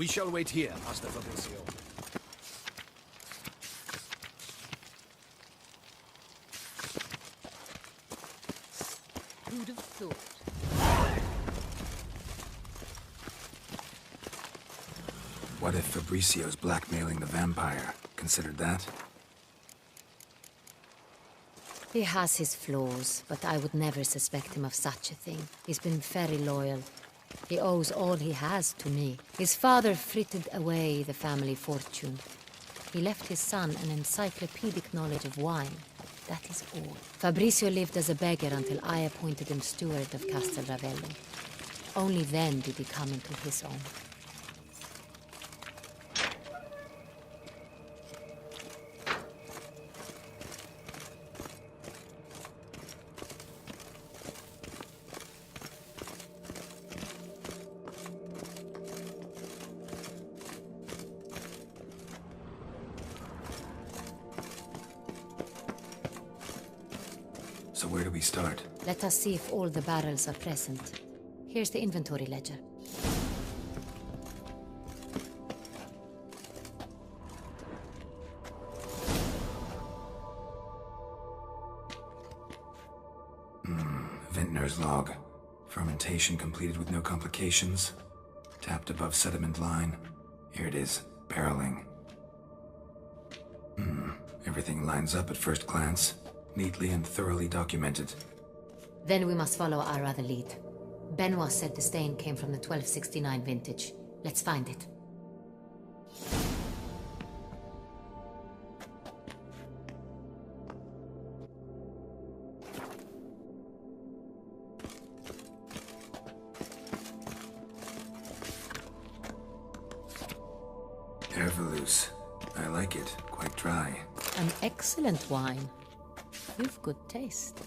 We shall wait here, Master Fabrizio. Who'd have thought? What if Fabrizio's blackmailing the vampire? Considered that? He has his flaws, but I would never suspect him of such a thing. He's been very loyal. He owes all he has to me. His father frittered away the family fortune. He left his son an encyclopedic knowledge of wine. That is all. Fabrizio lived as a beggar until I appointed him steward of Castel Ravello. Only then did he come into his own. So where do we start? Let us see if all the barrels are present. Here's the inventory ledger. Vintner's log. Fermentation completed with no complications. Tapped above sediment line. Here it is. Barreling. Everything lines up at first glance. Neatly and thoroughly documented. Then we must follow our other lead. Benoit said the stain came from the 1269 vintage. Let's find it. Herveloos. I like it. Quite dry. An excellent wine. You've good taste.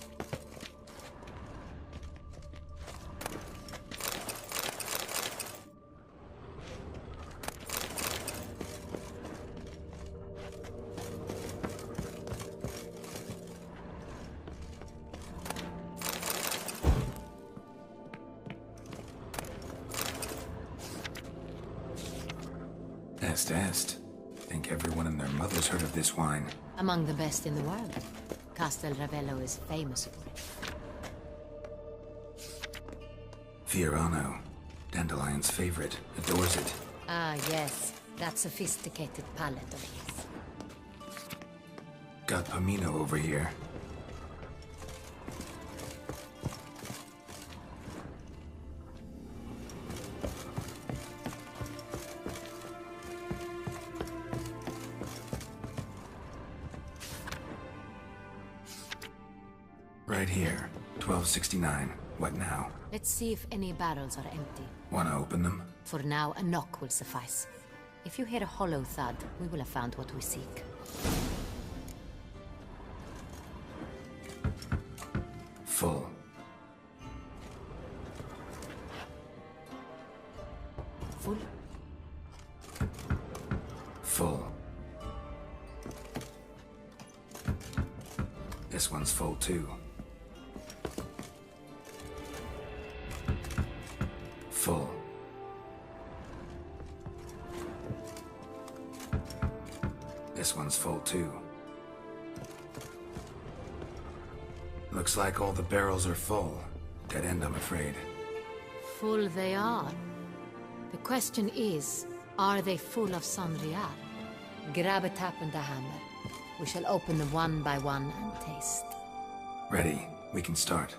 Est. Think everyone and their mother's heard of this wine. Among the best in the world. Castel Ravello is famous for it. Fiorano. Dandelion's favorite. Adores it. Ah, yes. That sophisticated palate of his. Got Pomino over here. Right here. 1269. What now? Let's see if any barrels are empty. Wanna open them? For now, a knock will suffice. If you hear a hollow thud, we will have found what we seek. Full. Full? Full. This one's full too. Full. This one's full too. Looks like all the barrels are full. Dead end, I'm afraid. Full they are. The question is, are they full of Sanrial? Grab a tap and a hammer. We shall open them one by one and taste. Ready. We can start.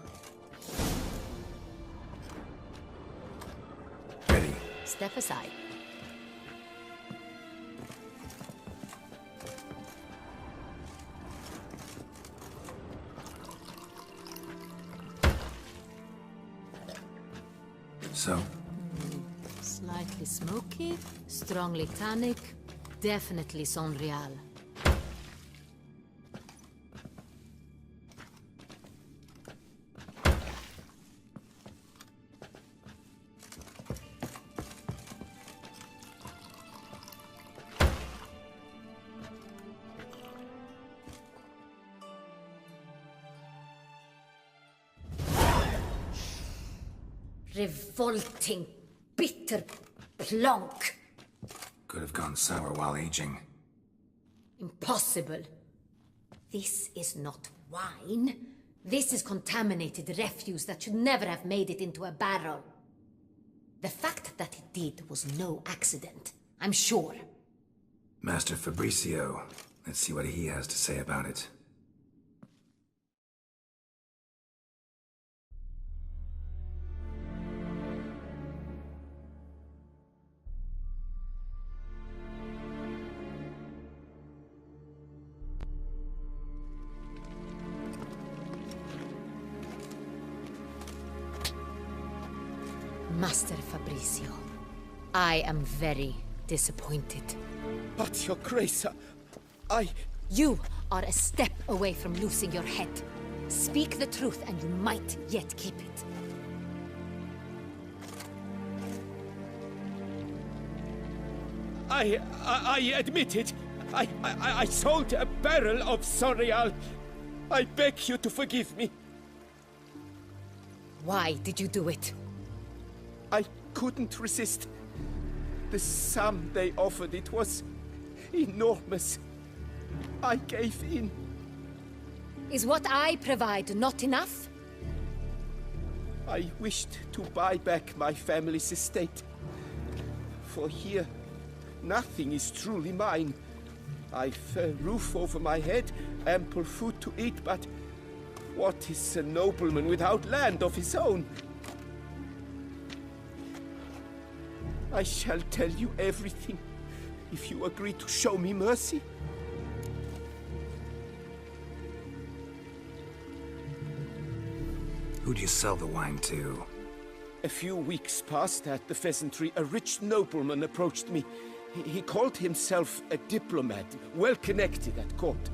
Ready. Step aside. So, Slightly smoky, strongly tannic, definitely Sanrial. Revolting, bitter plonk. gone sour while aging. Impossible. This is not wine. This is contaminated refuse that should never have made it into a barrel. The fact that it did was no accident, I'm sure. Master Fabricio. Let's see what he has to say about it. Master Fabricio, I am very disappointed. But, Your Grace, I... You are a step away from losing your head. Speak the truth and you might yet keep it. I admit it. I sold a barrel of Sonreal. I beg you to forgive me. Why did you do it? I couldn't resist. The sum they offered, it was enormous. I gave in. Is what I provide not enough? I wished to buy back my family's estate. For here, nothing is truly mine. I've a roof over my head, ample food to eat, but what is a nobleman without land of his own? I shall tell you everything, if you agree to show me mercy. Who'd you sell the wine to? A few weeks past at the pheasantry, a rich nobleman approached me. He called himself a diplomat, well connected at court.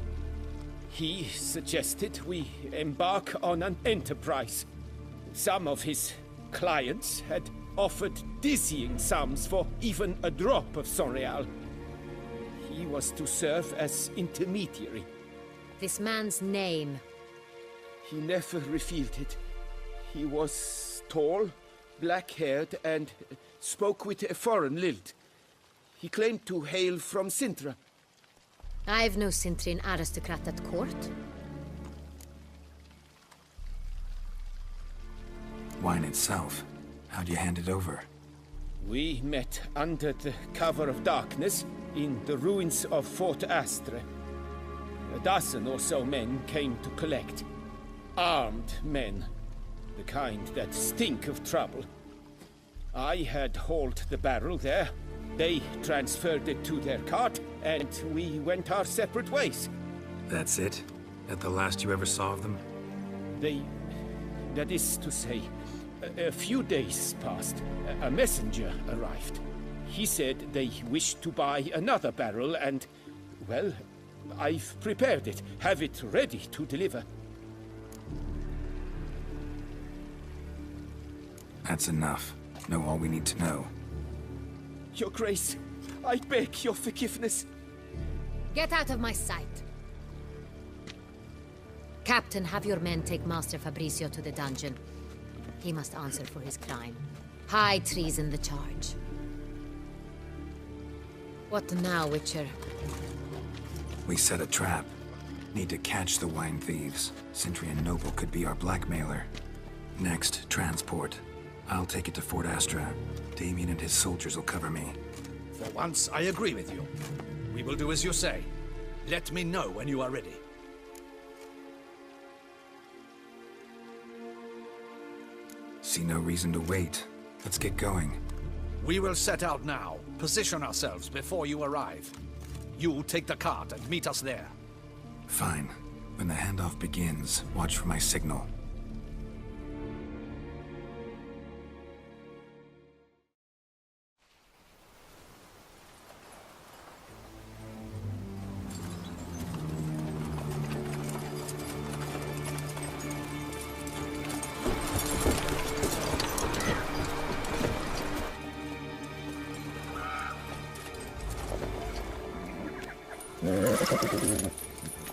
He suggested we embark on an enterprise. Some of his clients had offered dizzying sums for even a drop of Sonreal. He was to serve as intermediary. This man's name. He never revealed it. He was tall, black-haired, and spoke with a foreign lilt. He claimed to hail from Sintra. I've no Sintrin aristocrat at court. Wine itself. How'd you hand it over? We met under the cover of darkness in the ruins of Fort Astre. A dozen or so men came to collect. Armed men. The kind that stink of trouble. I had hauled the barrel there. They transferred it to their cart, and we went our separate ways. That's it? That the last you ever saw of them? That is to say, a few days passed. A messenger arrived. He said they wished to buy another barrel and, well, I've prepared it. Have it ready to deliver. That's enough. Know all we need to know. Your Grace, I beg your forgiveness. Get out of my sight. Captain, have your men take Master Fabricio to the dungeon. He must answer for his crime. High treason the charge. What now, Witcher? We set a trap. Need to catch the wine thieves. Centrian Noble could be our blackmailer. Next, transport. I'll take it to Fort Astra. Damien and his soldiers will cover me. For once, I agree with you. We will do as you say. Let me know when you are ready. See no reason to wait. Let's get going. We will set out now. Position ourselves before you arrive. You'll take the cart and meet us there. Fine. When the handoff begins, watch for my signal.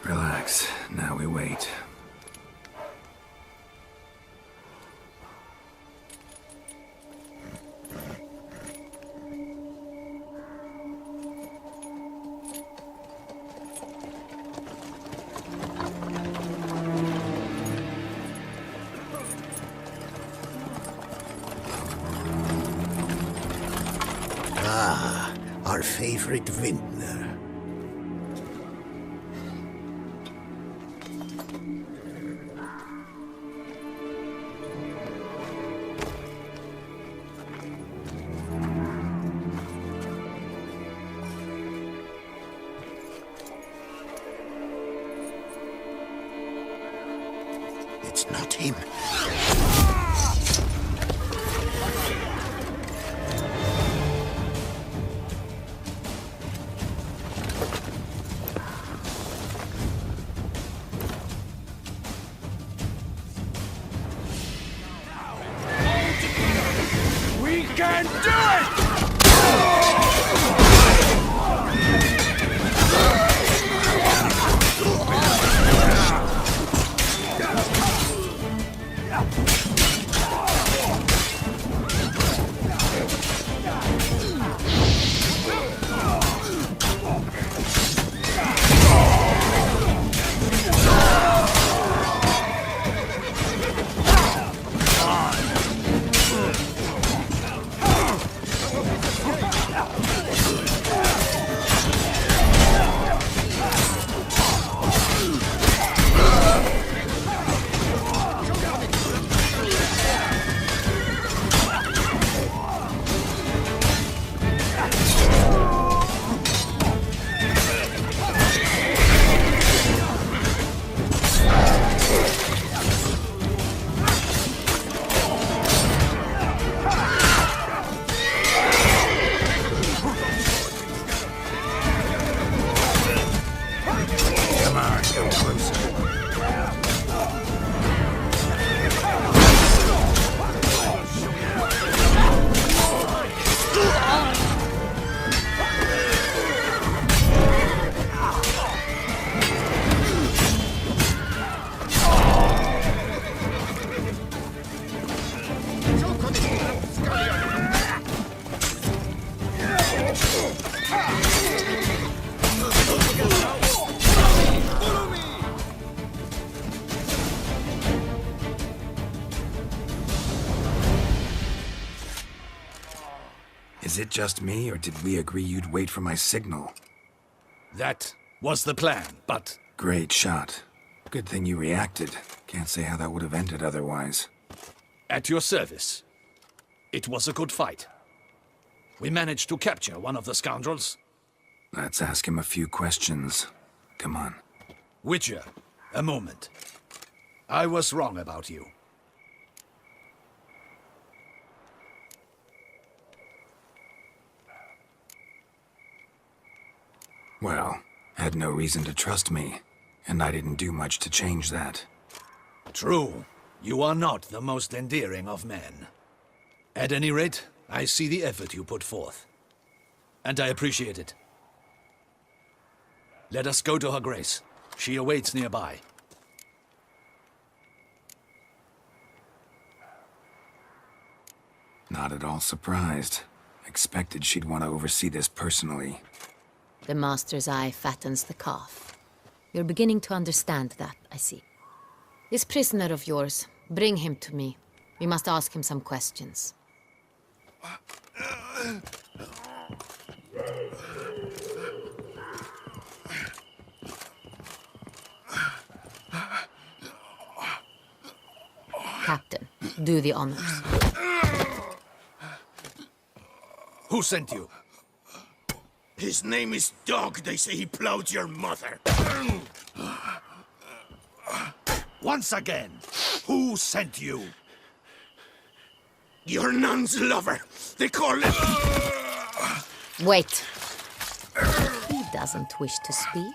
Relax. Now we wait. Siegfried Windner. It's not him. We can do it! Is it just me, or did we agree you'd wait for my signal? That was the plan, but Great shot. Good thing you reacted. Can't say how that would have ended otherwise. at your service. It was a good fight. We managed to capture one of the scoundrels. Let's ask him a few questions. Come on. Witcher, a moment. I was wrong about you. Well, had no reason to trust me, and I didn't do much to change that. True, you are not the most endearing of men. At any rate, I see the effort you put forth. And I appreciate it. Let us go to her grace. She awaits nearby. Not at all surprised. Expected she'd want to oversee this personally. The master's eye fattens the calf. You're beginning to understand that, I see. This prisoner of yours, bring him to me. We must ask him some questions. Captain, do the honors. Who sent you? His name is Dog. They say he plowed your mother. Once again, who sent you? Your nun's lover. They call him... Wait. He doesn't wish to speak.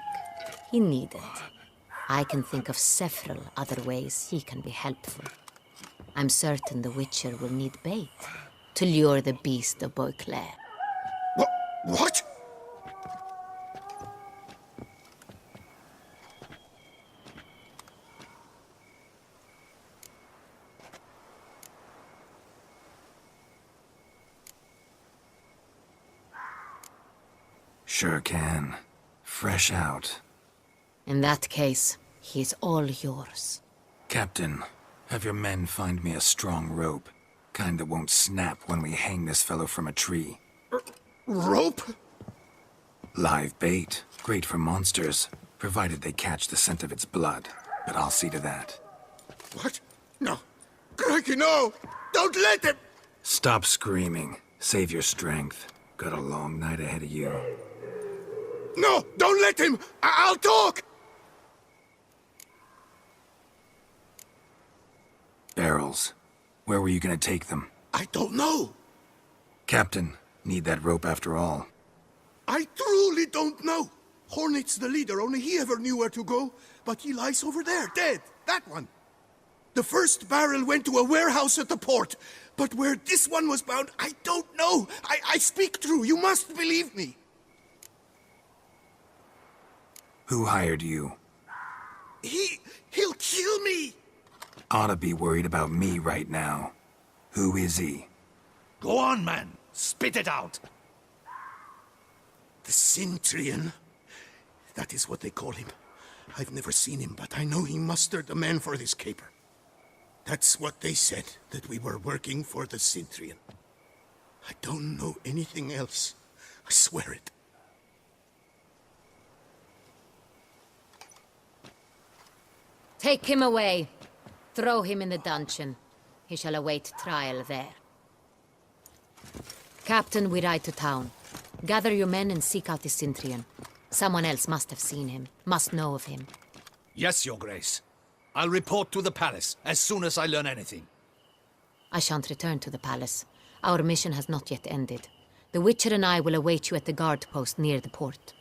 He needn't. I can think of several other ways he can be helpful. I'm certain the Witcher will need bait to lure the beast of Beauclair. What? Sure can. Fresh out. In that case, he's all yours. Captain, have your men find me a strong rope. Kind that won't snap when we hang this fellow from a tree. Rope? Live bait. Great for monsters, provided they catch the scent of its blood. But I'll see to that. What? No. Crikey, no! Don't let him! Stop screaming. Save your strength. Got a long night ahead of you. No! Don't let him! I'll talk! Barrels. Where were you gonna take them? I don't know. Captain, need that rope after all. I truly don't know. Hornet's the leader, only he ever knew where to go. But he lies over there, dead. That one. The first barrel went to a warehouse at the port. But where this one was bound, I don't know. I speak true. You must believe me. Who hired you? He'll kill me. Oughta be worried about me right now. Who is he? Go on, man. Spit it out. The Centurion. That is what they call him. I've never seen him, but I know he mustered the men for this caper. That's what they said, that we were working for the Centurion. I don't know anything else. I swear it. Take him away. Throw him in the dungeon. He shall await trial there. Captain, we ride to town. Gather your men and seek out the Centurion. Someone else must have seen him, must know of him. Yes, Your Grace. I'll report to the palace as soon as I learn anything. I shan't return to the palace. Our mission has not yet ended. The Witcher and I will await you at the guard post near the port.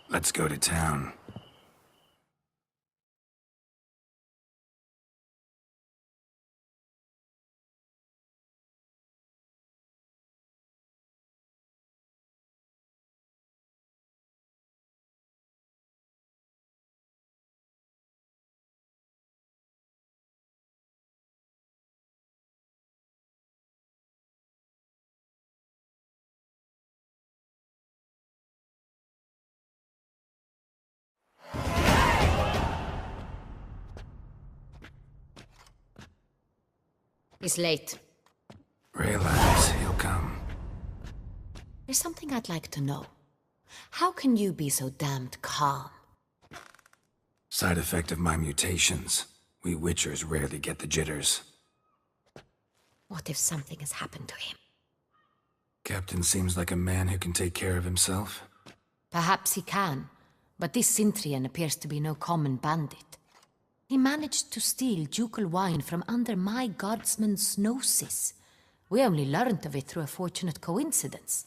Let's go to town. He's late. Relax, he'll come. There's something I'd like to know. How can you be so damned calm? Side effect of my mutations. We Witchers rarely get the jitters. What if something has happened to him? Captain seems like a man who can take care of himself. Perhaps he can, but this Centurion appears to be no common bandit. He managed to steal ducal wine from under my guardsman's noses. We only learned of it through a fortunate coincidence.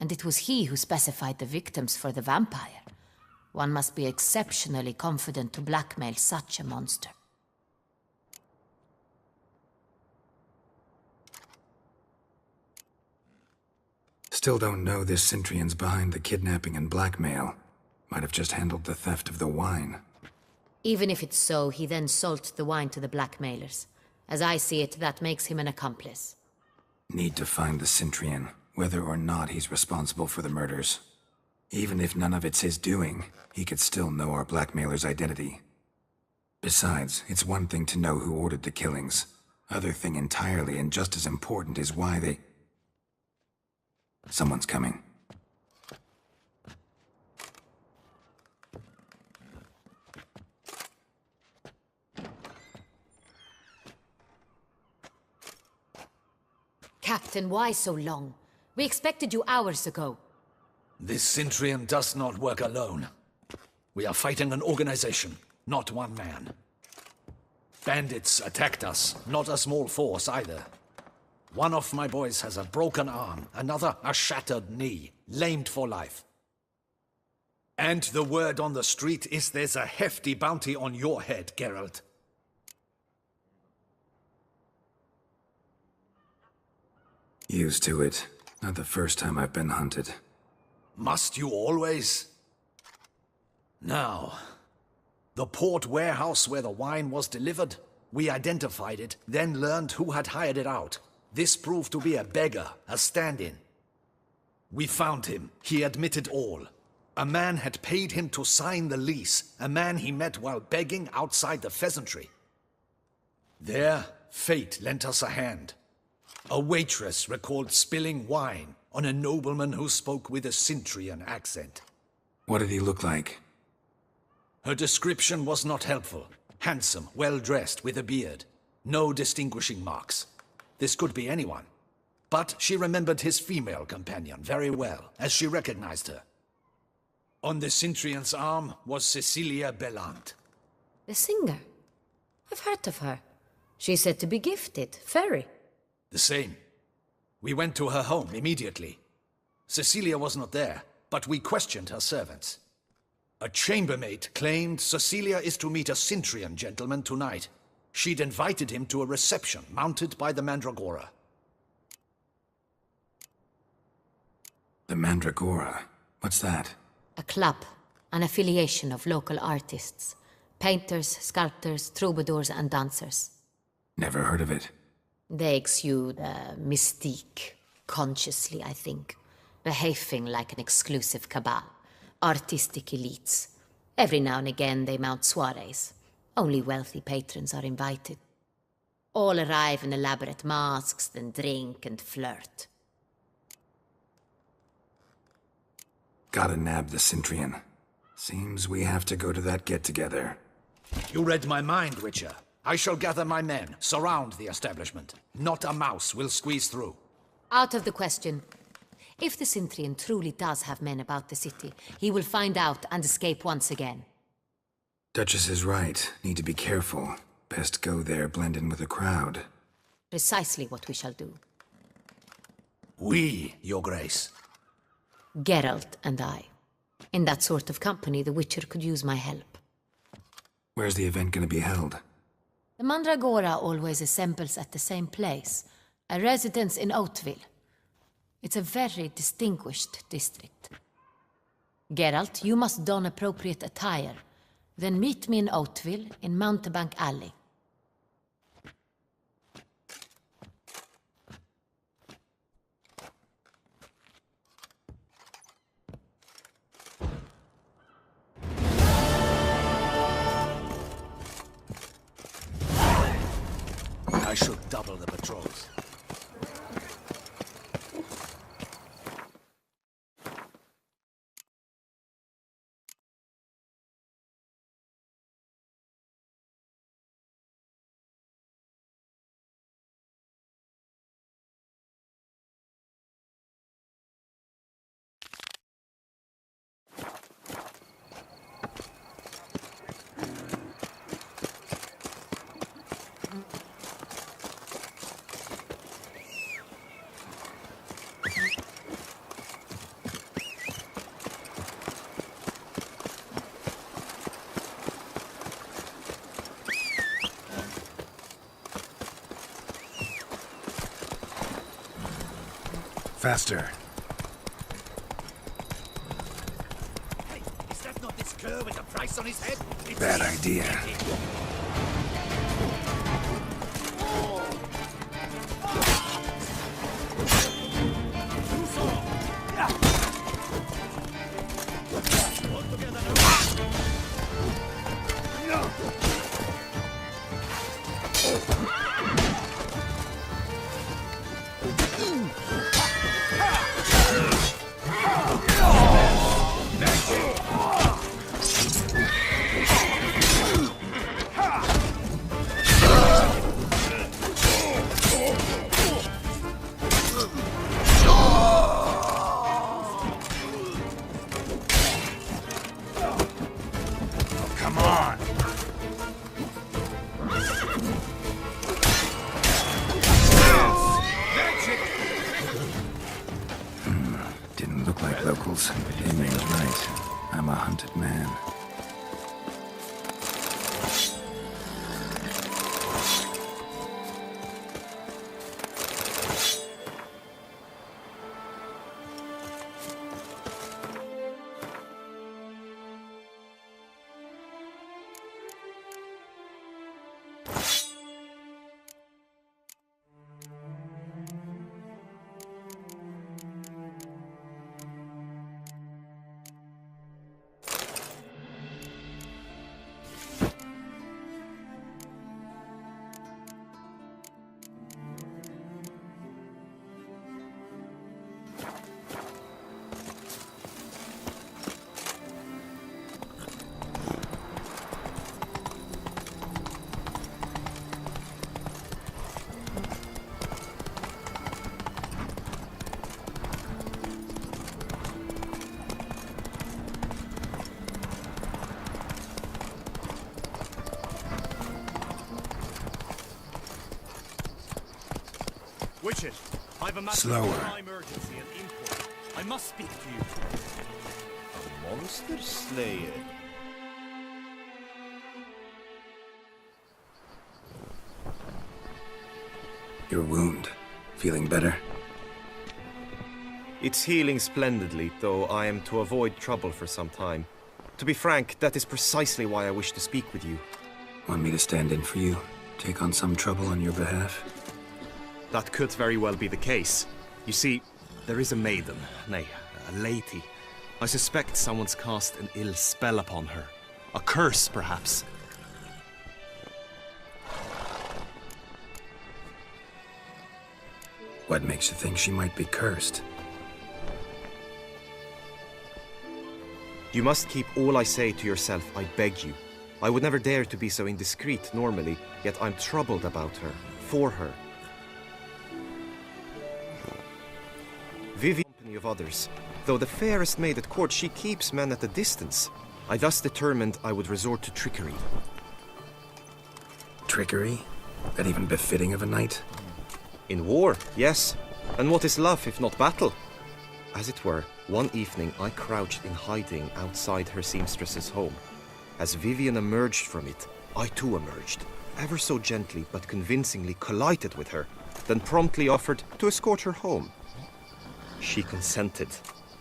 And it was he who specified the victims for the vampire. One must be exceptionally confident to blackmail such a monster. Still don't know this Centurion's behind the kidnapping and blackmail. Might have just handled the theft of the wine. Even if it's so, he then sold the wine to the blackmailers. As I see it, that makes him an accomplice. Need to find the Centurion, whether or not he's responsible for the murders. Even if none of it's his doing, he could still know our blackmailer's identity. Besides, it's one thing to know who ordered the killings. Other thing entirely, and just as important, is why they... Someone's coming. Captain, why so long? We expected you hours ago. This Centurion does not work alone. We are fighting an organization, not one man. Bandits attacked us, not a small force either. One of my boys has a broken arm, another a shattered knee, lamed for life. And the word on the street is there's a hefty bounty on your head, Geralt. Used to it. Not the first time I've been hunted. Must you always? Now, the port warehouse where the wine was delivered, we identified it, then learned who had hired it out. This proved to be a beggar, a stand-in. We found him. He admitted all. A man had paid him to sign the lease, a man he met while begging outside the pheasantry. There, fate lent us a hand. A waitress recalled spilling wine, on a nobleman who spoke with a Cintrian accent. What did he look like? Her description was not helpful. Handsome, well-dressed, with a beard. No distinguishing marks. This could be anyone. But she remembered his female companion very well, as she recognized her. On the Cintrian's arm was Cecilia Bellant. The singer? I've heard of her. She's said to be gifted, fairy. The same. We went to her home immediately. Cecilia was not there, but we questioned her servants. A chambermaid claimed Cecilia is to meet a Cintrian gentleman tonight. She'd invited him to a reception mounted by the Mandragora. The Mandragora? What's that? A club, an affiliation of local artists. Painters, sculptors, troubadours and dancers. Never heard of it. They exude mystique, consciously, I think. Behaving like an exclusive cabal. Artistic elites. Every now and again they mount soirees. Only wealthy patrons are invited. All arrive in elaborate masks, then drink and flirt. Gotta nab the Cintrian. Seems we have to go to that get-together. You read my mind, Witcher. I shall gather my men, surround the establishment. Not a mouse will squeeze through. Out of the question. If the Cintrian truly does have men about the city, he will find out and escape once again. Duchess is right. Need to be careful. Best go there, blend in with the crowd. Precisely what we shall do. We, Your Grace. Geralt and I. In that sort of company, the Witcher could use my help. Where's the event gonna be held? The Mandragora always assembles at the same place, a residence in Oatville. It's a very distinguished district. Geralt, you must don appropriate attire. Then meet me in Oatville, in Mountebank Alley. I should double the patrols. Faster. Hey, is that not this cur with a price on his head? It's Bad him. idea. Come on! Didn't look like locals. Emin's right. I'm a hunted man. Watch it. I've a massive Slower. crime emergency and import. I must speak to you. A monster slayer. Your wound. Feeling better? It's healing splendidly, though I am to avoid trouble for some time. To be frank, that is precisely why I wish to speak with you. Want me to stand in for you? Take on some trouble on your behalf? That could very well be the case. You see, there is a maiden, nay, a lady. I suspect someone's cast an ill spell upon her. A curse, perhaps. What makes you think she might be cursed? You must keep all I say to yourself, I beg you. I would never dare to be so indiscreet normally, yet I'm troubled about her, for her. Vivian, company of others. Though the fairest maid at court, she keeps men at a distance. I thus determined I would resort to trickery. Trickery? That even befitting of a knight? In war, yes. And what is love if not battle? As it were, one evening I crouched in hiding outside her seamstress's home. As Vivian emerged from it, I too emerged, ever so gently but convincingly collided with her, then promptly offered to escort her home. She consented.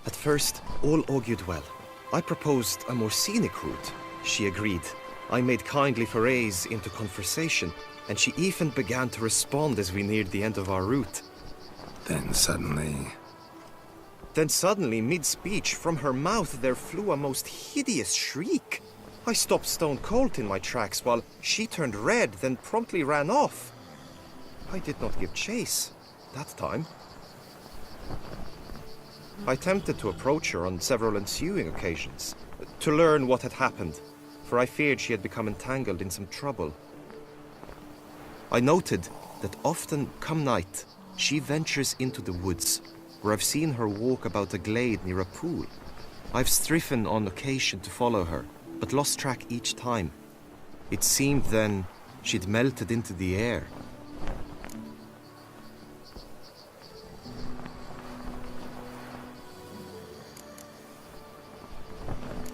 At first, all augured well. I proposed a more scenic route. She agreed. I made kindly forays into conversation, and she even began to respond as we neared the end of our route. Then suddenly, mid-speech, from her mouth there flew a most hideous shriek. I stopped stone cold in my tracks while she turned red, then promptly ran off. I did not give chase that time. I attempted to approach her on several ensuing occasions, to learn what had happened, for I feared she had become entangled in some trouble. I noted that often, come night, she ventures into the woods, where I've seen her walk about a glade near a pool. I've striven on occasion to follow her, but lost track each time. It seemed then she'd melted into the air.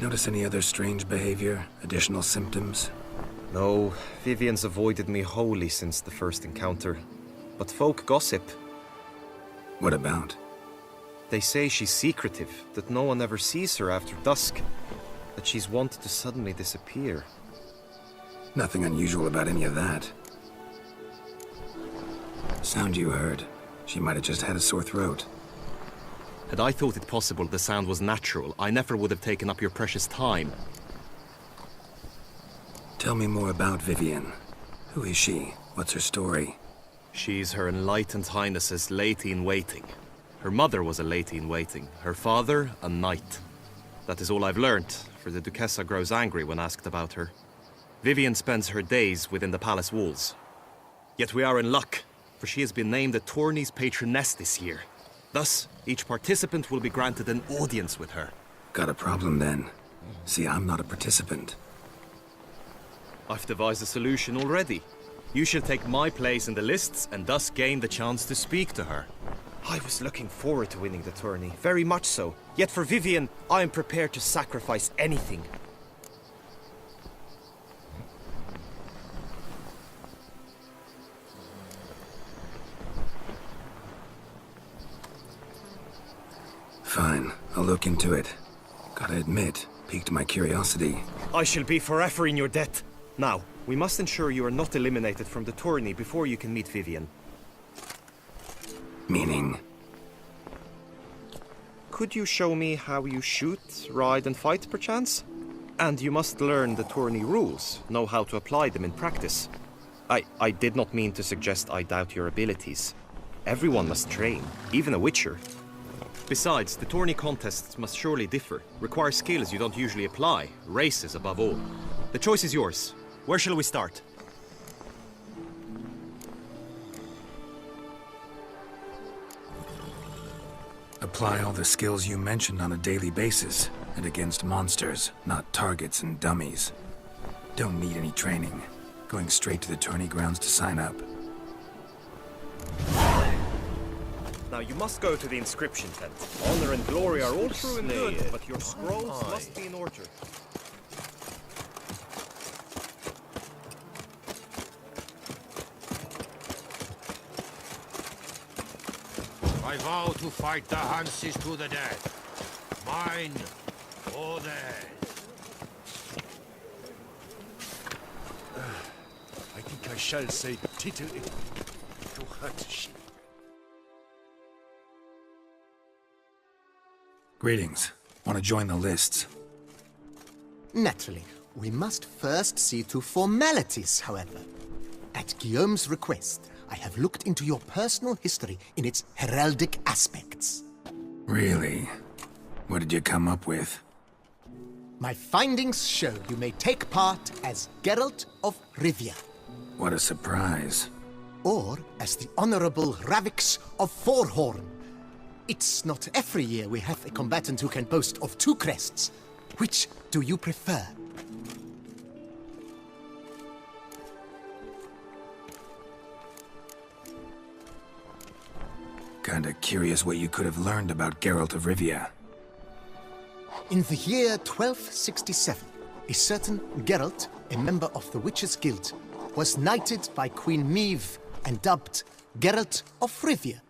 notice any other strange behavior? Additional symptoms? No, Vivian's avoided me wholly since the first encounter. But folk gossip. What about? They say she's secretive, that no one ever sees her after dusk, that she's wont to suddenly disappear. Nothing unusual about any of that. Sound you heard. She might have just had a sore throat. Had I thought it possible the sound was natural, I never would have taken up your precious time. Tell me more about Vivian. Who is she? What's her story? She's Her Enlightened Highness's lady-in-waiting. Her mother was a lady-in-waiting, her father a knight. That is all I've learnt, for the Duchessa grows angry when asked about her. Vivian spends her days within the palace walls. Yet we are in luck, for she has been named the tourney's patroness this year. Thus, each participant will be granted an audience with her. Got a problem then. See, I'm not a participant. I've devised a solution already. You shall take my place in the lists and thus gain the chance to speak to her. I was looking forward to winning the tourney, very much so. Yet for Vivian, I am prepared to sacrifice anything. Fine, I'll look into it. Gotta admit, piqued my curiosity. I shall be forever in your debt. Now, we must ensure you are not eliminated from the tourney before you can meet Vivian. Meaning? Could you show me how you shoot, ride and fight, perchance? And you must learn the tourney rules, know how to apply them in practice. I did not mean to suggest I doubt your abilities. Everyone must train, even a witcher. Besides, the tourney contests must surely differ, require skills you don't usually apply, races above all. The choice is yours. Where shall we start? Apply all the skills you mentioned on a daily basis, and against monsters, not targets and dummies. Don't need any training. Going straight to the tourney grounds to sign up. Now you must go to the inscription tent. Honor and glory are all true and good, but your scrolls must be in order. I vow to fight the Hanses to the death. Mine or theirs. I think I shall say tittle it to hurt she. Greetings. Want to join the lists? Naturally. We must first see to formalities, however. At Guillaume's request, I have looked into your personal history in its heraldic aspects. Really? What did you come up with? My findings show you may take part as Geralt of Rivia, What a surprise. or as the Honorable Ravix of Forhorn. It's not every year we have a combatant who can boast of 2 crests. Which do you prefer? Kinda curious what you could have learned about Geralt of Rivia. In the year 1267, a certain Geralt, a member of the Witches' Guild, was knighted by Queen Meve and dubbed Geralt of Rivia.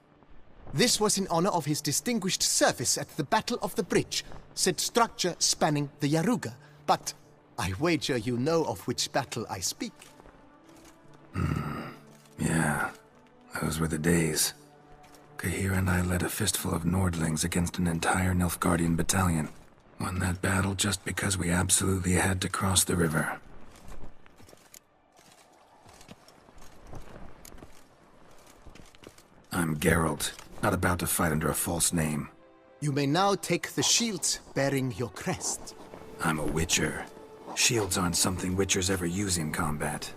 This was in honor of his distinguished service at the Battle of the Bridge, said structure spanning the Yaruga. But I wager you know of which battle I speak. Yeah, those were the days. Kahir and I led a fistful of Nordlings against an entire Nilfgaardian battalion. Won that battle just because we absolutely had to cross the river. I'm Geralt, not about to fight under a false name. You may now take the shield bearing your crest. I'm a Witcher. Shields aren't something Witchers ever use in combat.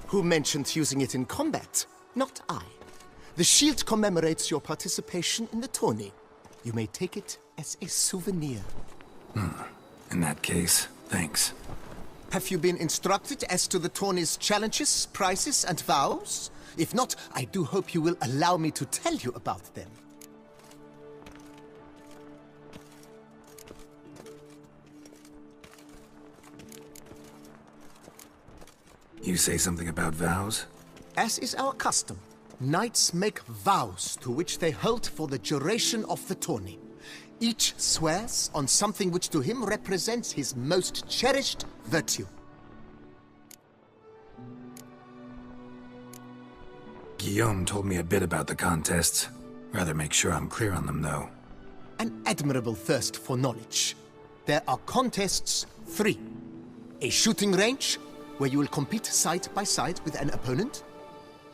Who mentioned using it in combat? Not I. The shield commemorates your participation in the tourney. You may take it as a souvenir. In that case, thanks. Have you been instructed as to the tourney's challenges, prizes, and vows? If not, I do hope you will allow me to tell you about them. You say something about vows? As is our custom, knights make vows to which they hold for the duration of the tourney. Each swears on something which to him represents his most cherished virtue. Guillaume told me a bit about the contests. Rather make sure I'm clear on them, though. An admirable thirst for knowledge. There are contests 3. A shooting range, where you will compete side by side with an opponent.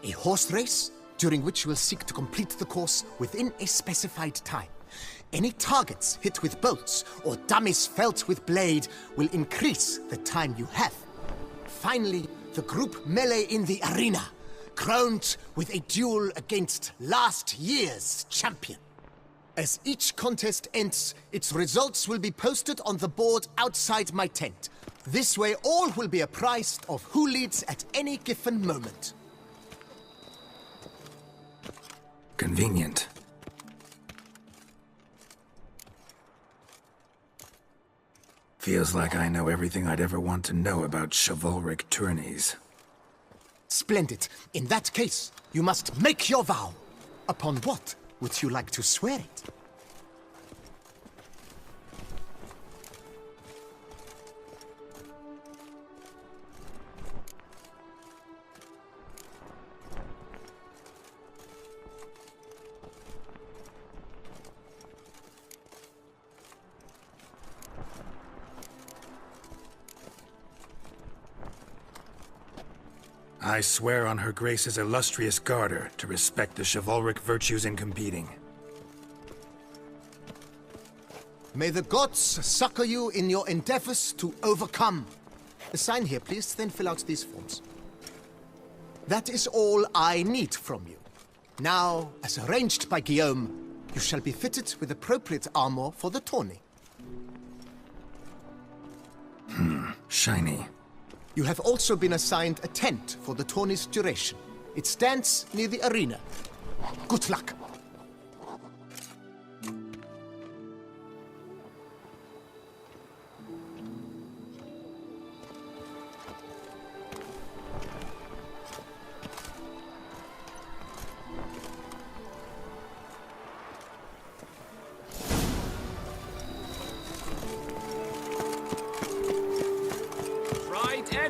A horse race, during which you will seek to complete the course within a specified time. Any targets hit with bolts or dummies felt with blade will increase the time you have. Finally, the group melee in the arena, crowned with a duel against last year's champion. As each contest ends, its results will be posted on the board outside my tent. This way all will be apprised of who leads at any given moment. Convenient. Feels like I know everything I'd ever want to know about chivalric tourneys. Splendid. In that case, you must make your vow. Upon what would you like to swear it? I swear on Her Grace's illustrious garter to respect the chivalric virtues in competing. May the gods succor you in your endeavors to overcome. Sign here, please, then fill out these forms. That is all I need from you. Now, as arranged by Guillaume, you shall be fitted with appropriate armor for the tourney. Shiny. You have also been assigned a tent for the tourney's duration. It stands near the arena. Good luck.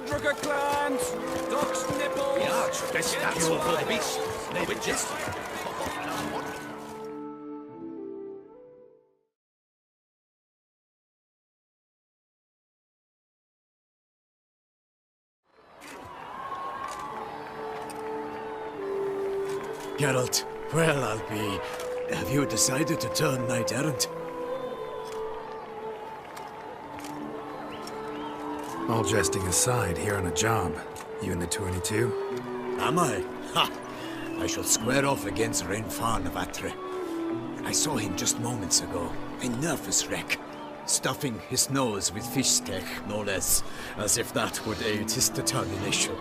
Mordrugger clans! Duck's nipples! The arch, best fuel for the beast. No witches. Geralt, well, I'll be... Have you decided to turn knight-errant? All jesting aside, here on a job. You in the 22? Am I? Ha! I shall square off against Renfarnavatre. I saw him just moments ago. A nervous wreck. Stuffing his nose with fish steak, no less. As if that would aid his determination.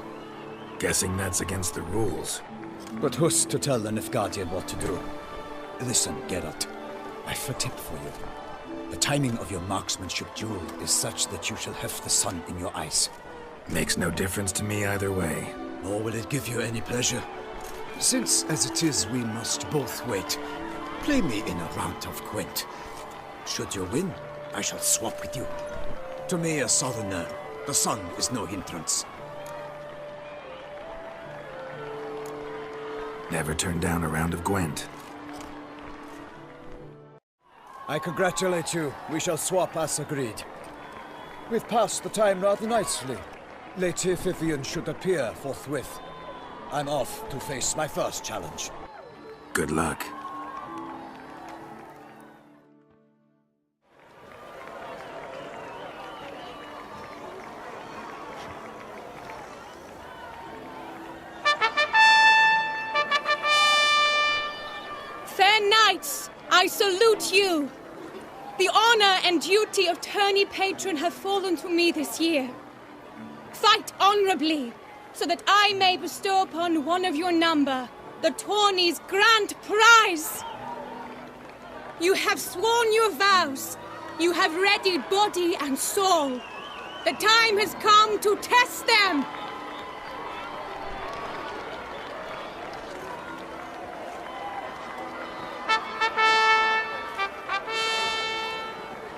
Guessing that's against the rules. But who's to tell the Nilfgaardian what to do? Listen, Geralt. I've a tip for you. The timing of your marksmanship duel is such that you shall have the sun in your eyes. Makes no difference to me either way. Nor will it give you any pleasure. Since, as it is, we must both wait, play me in a round of Gwent. Should you win, I shall swap with you. To me, a southerner, the sun is no hindrance. Never turn down a round of Gwent. I congratulate you. We shall swap as agreed. We've passed the time rather nicely. Lady Vivian should appear forthwith. I'm off to face my first challenge. Good luck. Fair knights, I salute you. The honor and duty of tourney patron have fallen to me this year. Fight honorably, so that I may bestow upon one of your number the tourney's grand prize. You have sworn your vows. You have readied body and soul. The time has come to test them.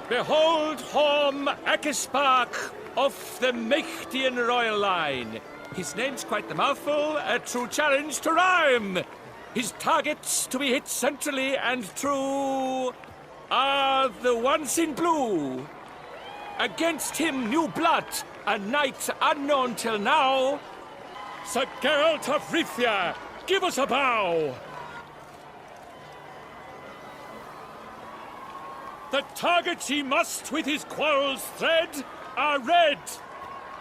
Behold Horm Akispark of the Mechtian royal line. His name's quite the mouthful, a true challenge to rhyme. His targets to be hit centrally and true are the ones in blue. Against him new blood, a knight unknown till now. Sir Geralt of Rivia, give us a bow. The targets he must with his quarrels thread are red.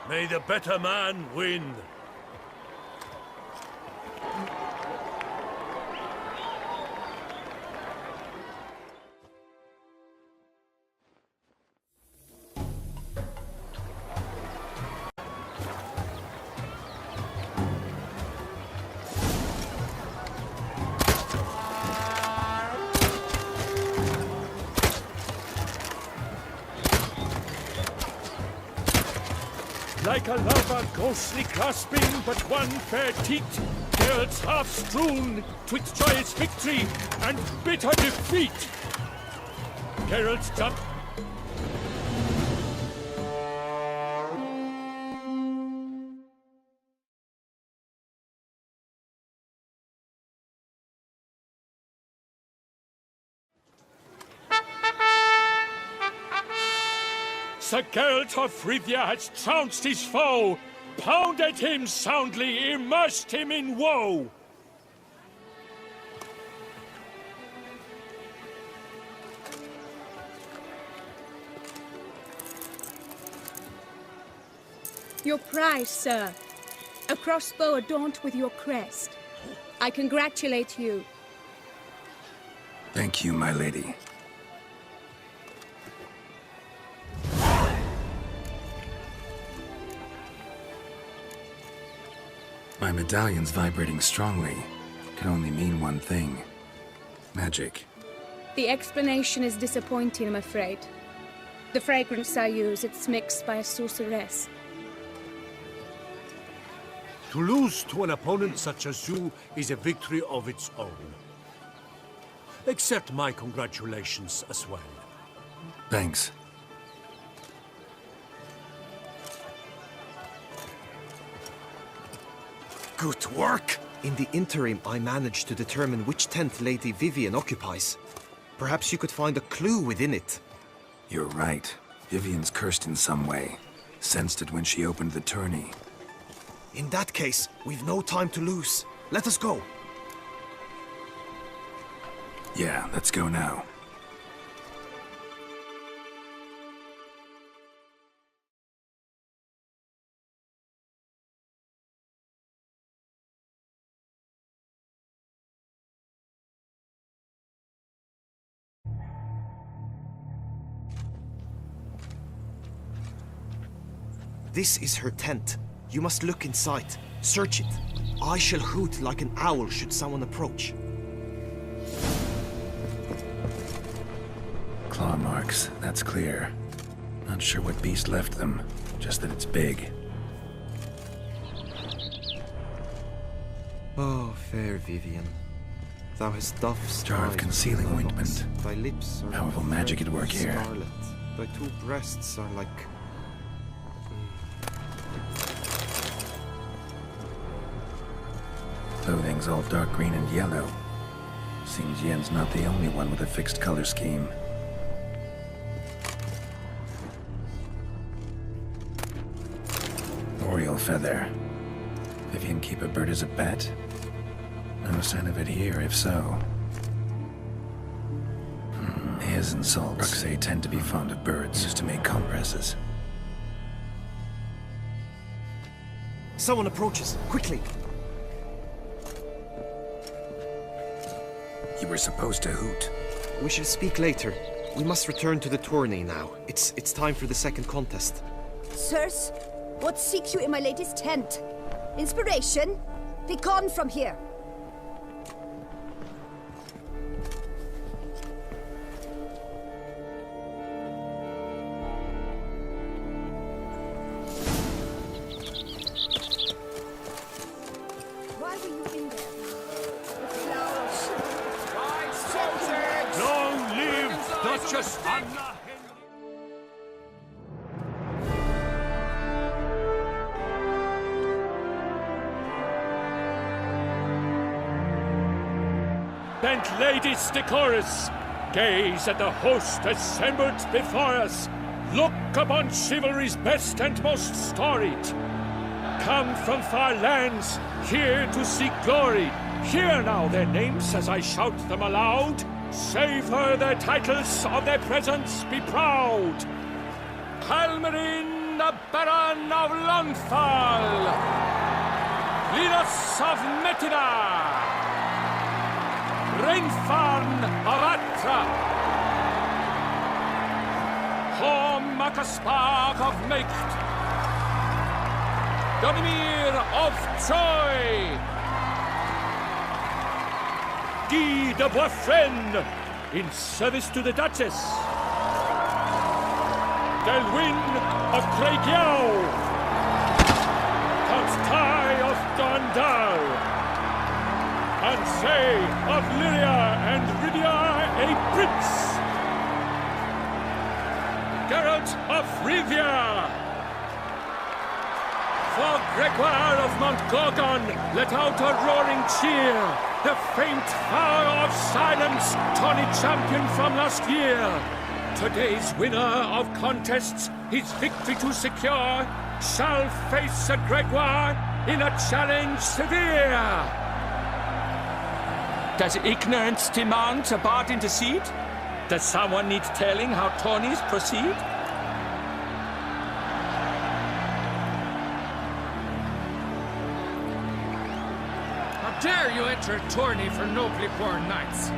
May the better man win. Like a lover ghostly clasping but one fair teat, Geralt's half strewn twixt joyous victory and bitter defeat. Geralt's jump. Sir Geralt of Rivia has trounced his foe, pounded him soundly, immersed him in woe. Your prize, sir. A crossbow adorned with your crest. I congratulate you. Thank you, my lady. My medallion's vibrating strongly. Can only mean one thing. Magic. The explanation is disappointing, I'm afraid. The fragrance I use, it's mixed by a sorceress. To lose to an opponent such as you is a victory of its own. Accept my congratulations as well. Thanks. Good work! In the interim, I managed to determine which tent Lady Vivian occupies. Perhaps you could find a clue within it. You're right. Vivian's cursed in some way. Sensed it when she opened the tourney. In that case, we've no time to lose. Let us go. Yeah, let's go now. This is her tent. You must look inside. Search it. I shall hoot like an owl should someone approach. Claw marks, that's clear. Not sure what beast left them, just that it's big. Oh, fair Vivian. Thou hast dove's Jar of eyes concealing with thy ointment. locks. Thy lips are Powerful like magic at thread work of here. scarlet. Thy two breasts are like... Clothing's all dark green and yellow. Seems Yen's not the only one with a fixed color scheme. Oriole feather. Vivian keep a bird as a pet? No sign of it here, if so. Hairs and salts. Ruxay tend to be fond of birds, used to make compresses. Someone approaches. Quickly! You were supposed to hoot. We shall speak later. We must return to the tourney now. It's time for the second contest. Sirs, what seek you in my lady's tent? Inspiration? Be gone from here. Why were you in there? The flowers. Long live Duchess Anna! Bent ladies decorous, gaze at the host assembled before us. Look upon chivalry's best and most storied. Come from far lands, here to seek glory. Hear now their names as I shout them aloud. Savor their titles, of their presence be proud. Halmarin, the Baron of Lonfal. Linus of Metina. Reinfarn of Atra. Hom Akaspag of Meicht. Donimir of Troy. Guy de Boisfren, in service to the Duchess. Delwyn of Craigiau. Count Tai of Gondal. Ansay of Lyria and Rydia a prince. Geralt of Rivia. For Gregoire of Montgorgon, let out a roaring cheer. The faint vow of silence, tourney champion from last year. Today's winner of contests, his victory to secure, shall face Sir Gregoire in a challenge severe. Does ignorance demand a bard intercede? Does someone need telling how tourneys proceed? How dare you enter a tourney for nobly born knights?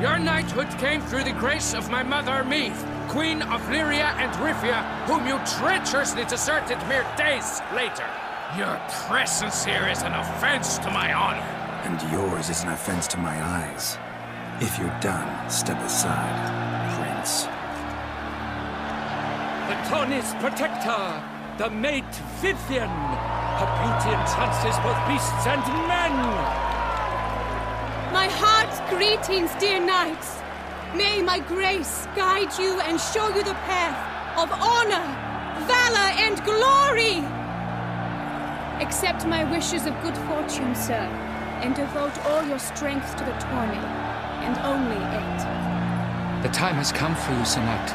Your knighthood came through the grace of my mother Meath, Queen of Lyria and Rivia, whom you treacherously deserted mere days later. Your presence here is an offense to my honor. And yours is an offense to my eyes. If you're done, step aside, Prince. The tourney's protector, the maid Vivian. Her beauty entrances both beasts and men. My heart's greetings, dear knights. May my grace guide you and show you the path of honor, valor, and glory. Accept my wishes of good fortune, sir, and devote all your strength to the Torneo, and only it. The time has come for you, Sir Knight.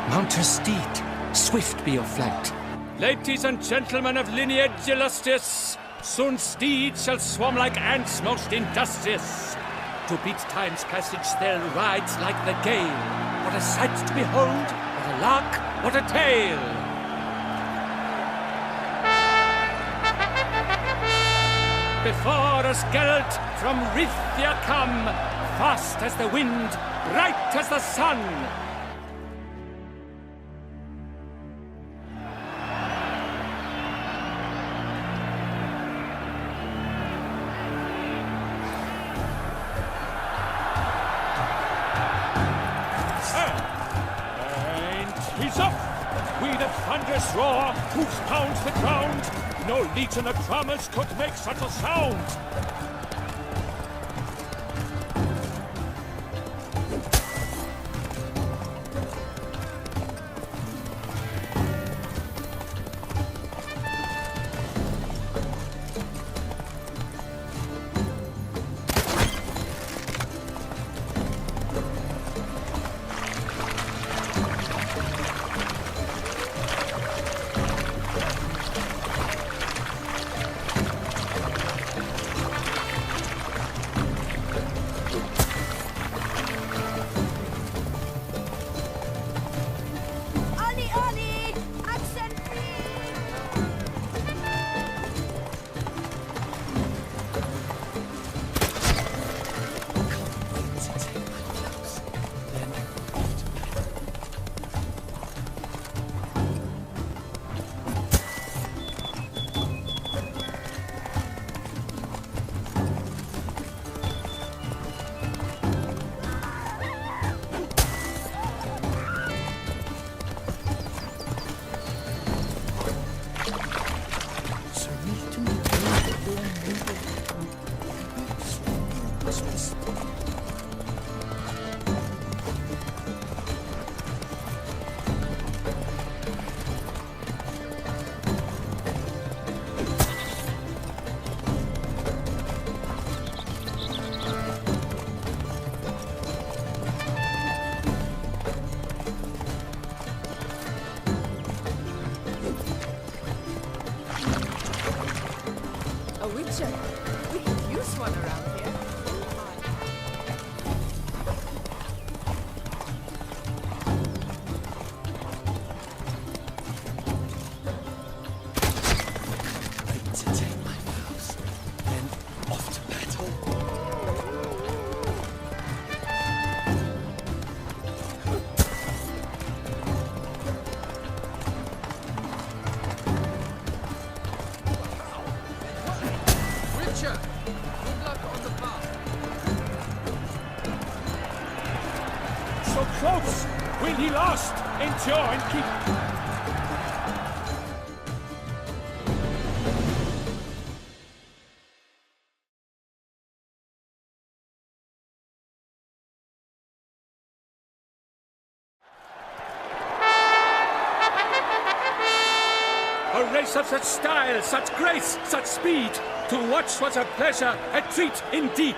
Mount your steed. Swift be your flight. Ladies and gentlemen of lineage illustrious, soon steeds shall swarm like ants most industrious. To beat time's passage they'll ride like the gale. What a sight to behold, what a lark, what a tale! Before us Geralt from Rithia come, fast as the wind, bright as the sun. And he's up! We the thunderous roar, hoofs pounds the ground. No legion of drummers could make such a sound! We could use one around here. Wait to take my vows, then off to battle. So close! Will he last? Endure and keep... A race of such style, such grace, such speed. To watch was a pleasure, a treat indeed.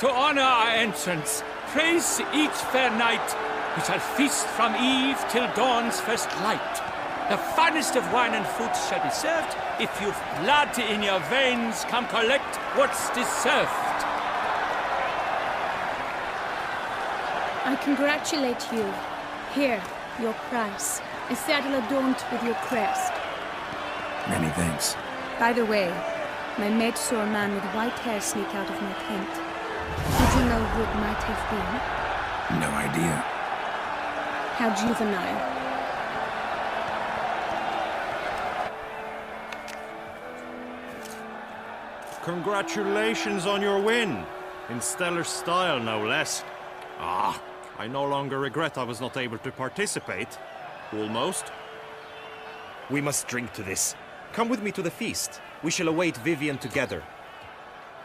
To honor our entrance, praise each fair knight. We shall feast from eve till dawn's first light. The finest of wine and food shall be served. If you've blood in your veins, come collect what's deserved. I congratulate you. Here, your prize. A saddle adorned with your crest. Many thanks. By the way, my maid saw a man with white hair sneak out of my tent. Did you know who it might have been? No idea. How juvenile. Congratulations on your win. In stellar style, no less. Ah, I no longer regret I was not able to participate. Almost. We must drink to this. Come with me to the feast. We shall await Vivian together.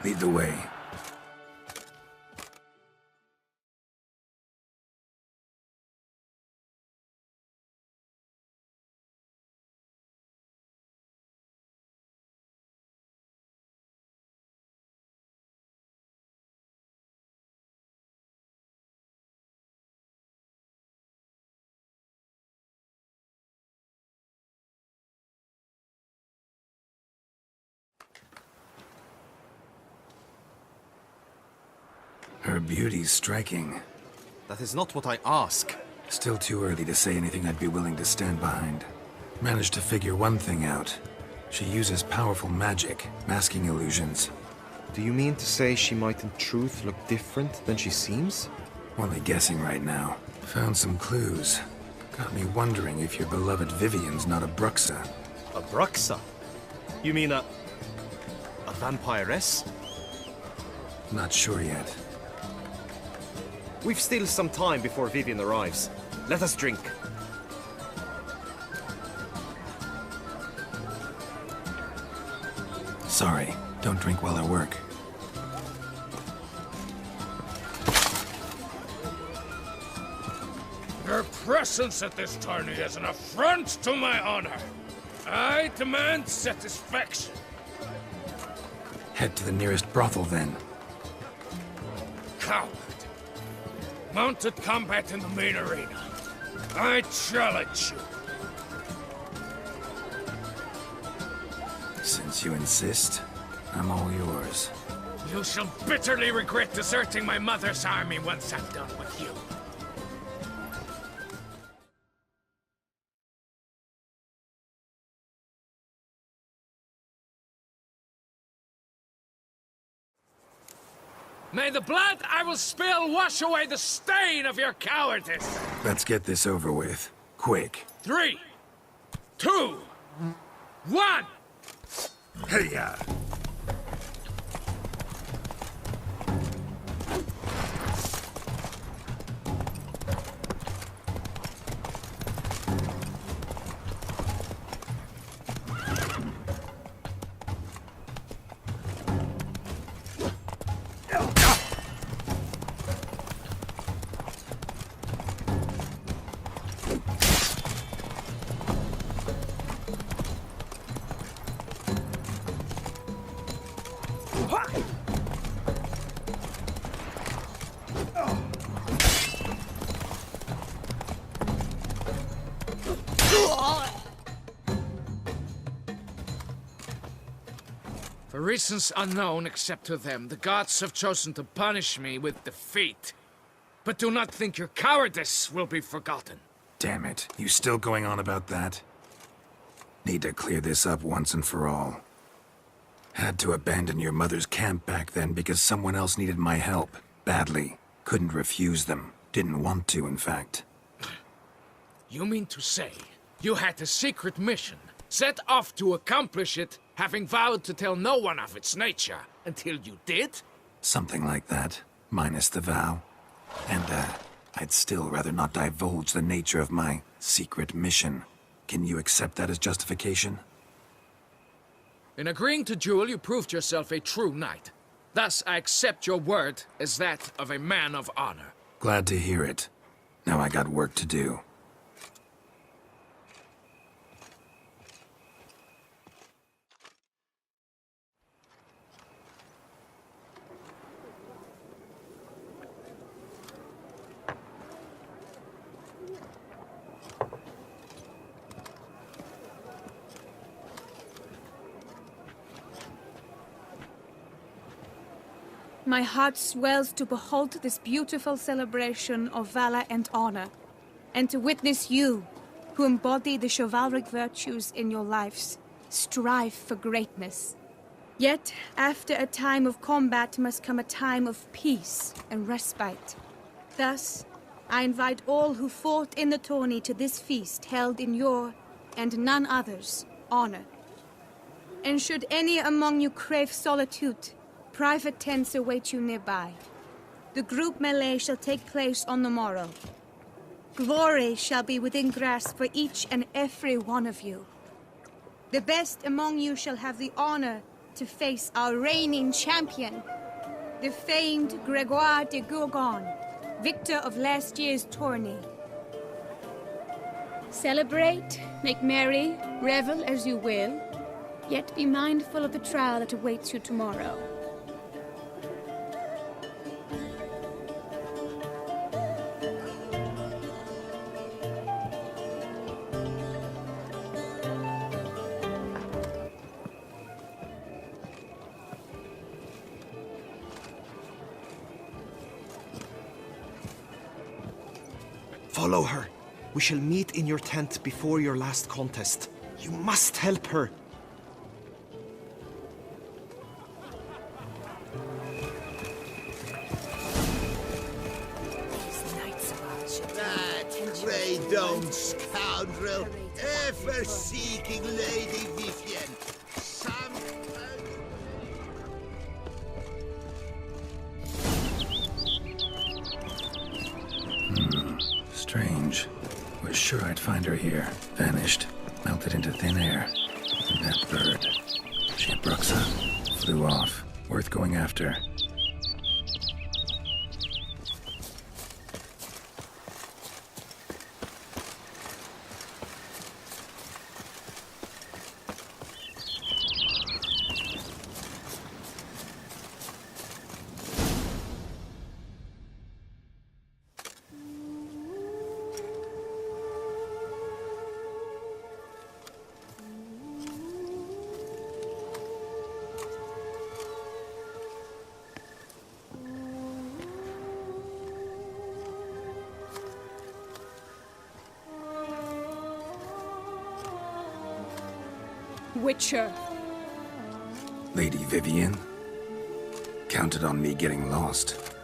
Lead the way. Her beauty's striking. That is not what I ask. Still too early to say anything I'd be willing to stand behind. Managed to figure one thing out. She uses powerful magic, masking illusions. Do you mean to say she might in truth look different than she seems? Only guessing right now. Found some clues. Got me wondering if your beloved Vivian's not a Bruxa. A Bruxa? You mean a vampiress? Not sure yet. We've still some time before Vivian arrives. Let us drink. Sorry, don't drink while I work. Your presence at this tourney is an affront to my honor. I demand satisfaction. Head to the nearest brothel then. Coward. Mounted combat in the main arena. I challenge you. Since you insist, I'm all yours. You shall bitterly regret deserting my mother's army once I'm done with you. May the blood I will spill wash away the stain of your cowardice! Let's get this over with. Quick. 3, 2, 1! Hey-ya! For reasons unknown except to them, the gods have chosen to punish me with defeat. But do not think your cowardice will be forgotten. Damn it, you still going on about that? Need to clear this up once and for all. Had to abandon your mother's camp back then because someone else needed my help. Badly. Couldn't refuse them. Didn't want to, in fact. You mean to say you had a secret mission, set off to accomplish it, having vowed to tell no one of its nature, until you did? Something like that, minus the vow. And, I'd still rather not divulge the nature of my secret mission. Can you accept that as justification? In agreeing to duel, you proved yourself a true knight. Thus, I accept your word as that of a man of honor. Glad to hear it. Now I got work to do. My heart swells to behold this beautiful celebration of valor and honor, and to witness you, who embody the chivalric virtues in your lives, strive for greatness. Yet, after a time of combat must come a time of peace and respite. Thus, I invite all who fought in the tourney to this feast held in your, and none other's, honor. And should any among you crave solitude, private tents await you nearby. The group melee shall take place on the morrow. Glory shall be within grasp for each and every one of you. The best among you shall have the honor to face our reigning champion, the famed Gregoire de Gourgon, victor of last year's tourney. Celebrate, make merry, revel as you will, yet be mindful of the trial that awaits you tomorrow. Follow her. We shall meet in your tent before your last contest. You must help her. That grey-domed scoundrel, ever-seeking Lady Vivienne. Strange. Was sure I'd find her here. Vanished. Melted into thin air. And that bird. She had Bruxa. Flew off. Worth going after. Witcher. Lady Vivienne? Counted on me getting lost.